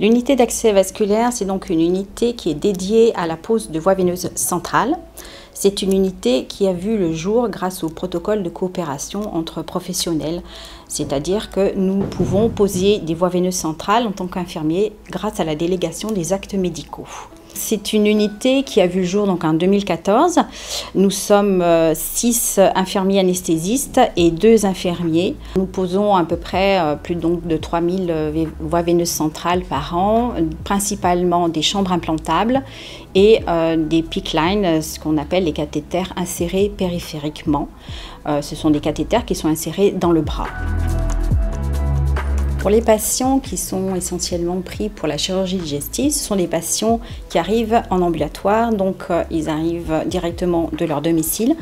L'unité d'accès vasculaire, c'est donc une unité qui est dédiée à la pose de voie veineuse centrale. C'est une unité qui a vu le jour grâce au protocole de coopération entre professionnels, c'est-à-dire que nous pouvons poser des voies veineuses centrales en tant qu'infirmiers grâce à la délégation des actes médicaux. C'est une unité qui a vu le jour donc en 2014. Nous sommes 6 infirmiers anesthésistes et 2 infirmiers. Nous posons à peu près plus donc de 3000 voies veineuses centrales par an, principalement des chambres implantables et des PICC lines, ce qu'on appelle les cathéters insérés périphériquement. Ce sont des cathéters qui sont insérés dans le bras. Pour les patients qui sont essentiellement pris pour la chirurgie digestive, ce sont des patients qui arrivent en ambulatoire, donc ils arrivent directement de leur domicile.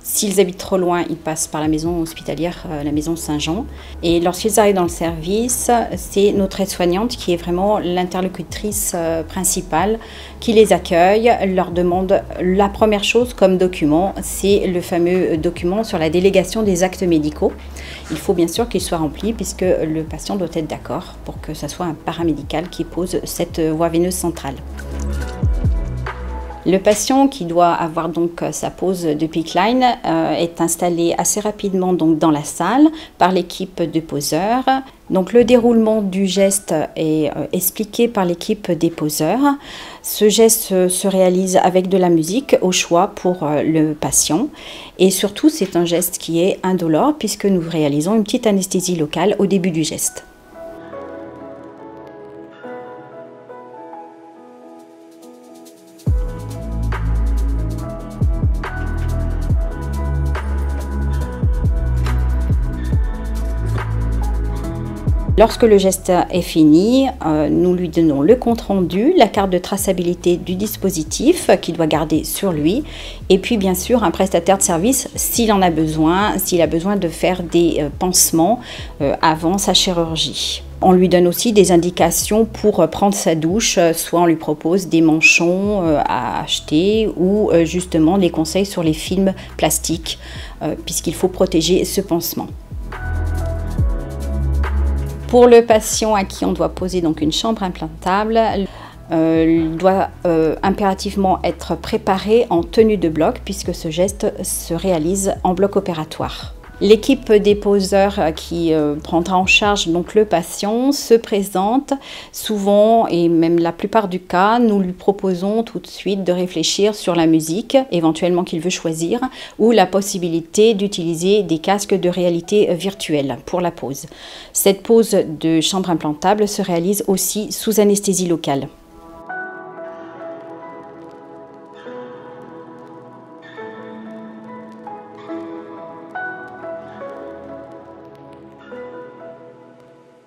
S'ils habitent trop loin, ils passent par la maison hospitalière, la maison Saint-Jean. Et lorsqu'ils arrivent dans le service, c'est notre aide-soignante qui est vraiment l'interlocutrice principale qui les accueille, leur demande la première chose comme document, c'est le fameux document sur la délégation des actes médicaux. Il faut bien sûr qu'il soit rempli puisque le patient doit être d'accord pour que ce soit un paramédical qui pose cette voie veineuse centrale. Le patient qui doit avoir donc sa pose de PICC line est installé assez rapidement donc dans la salle par l'équipe de poseurs. Donc le déroulement du geste est expliqué par l'équipe des poseurs. Ce geste se réalise avec de la musique au choix pour le patient. Et surtout, c'est un geste qui est indolore puisque nous réalisons une petite anesthésie locale au début du geste. Lorsque le geste est fini, nous lui donnons le compte-rendu, la carte de traçabilité du dispositif qu'il doit garder sur lui et puis bien sûr un prestataire de service s'il en a besoin, s'il a besoin de faire des pansements avant sa chirurgie. On lui donne aussi des indications pour prendre sa douche, soit on lui propose des manchons à acheter ou justement des conseils sur les films plastiques puisqu'il faut protéger ce pansement. Pour le patient à qui on doit poser donc une chambre implantable, il doit impérativement être préparé en tenue de bloc puisque ce geste se réalise en bloc opératoire. L'équipe des poseurs qui prendra en charge donc le patient se présente souvent et même la plupart du cas, nous lui proposons tout de suite de réfléchir sur la musique éventuellement qu'il veut choisir ou la possibilité d'utiliser des casques de réalité virtuelle pour la pose. Cette pose de chambre implantable se réalise aussi sous anesthésie locale.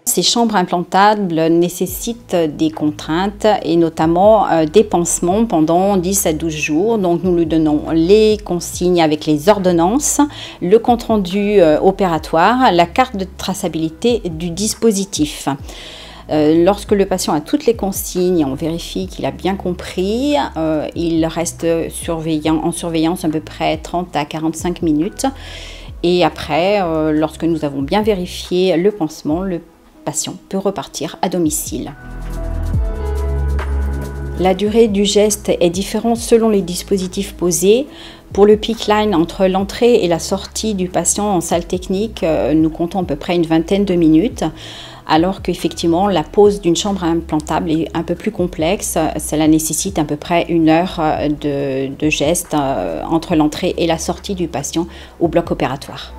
Ces chambres implantables nécessitent des contraintes et notamment des pansements pendant 10 à 12 jours. Donc nous lui donnons les consignes avec les ordonnances, le compte-rendu opératoire, la carte de traçabilité du dispositif. Lorsque le patient a toutes les consignes, on vérifie qu'il a bien compris, il reste en surveillance à peu près 30 à 45 minutes. Et après, lorsque nous avons bien vérifié le pansement, le patient peut repartir à domicile. La durée du geste est différente selon les dispositifs posés. Pour le PICC line, entre l'entrée et la sortie du patient en salle technique, nous comptons à peu près une vingtaine de minutes, alors qu'effectivement la pose d'une chambre implantable est un peu plus complexe. Cela nécessite à peu près 1 heure de geste entre l'entrée et la sortie du patient au bloc opératoire.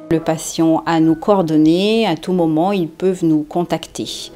Le patient a nos coordonnées, à tout moment ils peuvent nous contacter.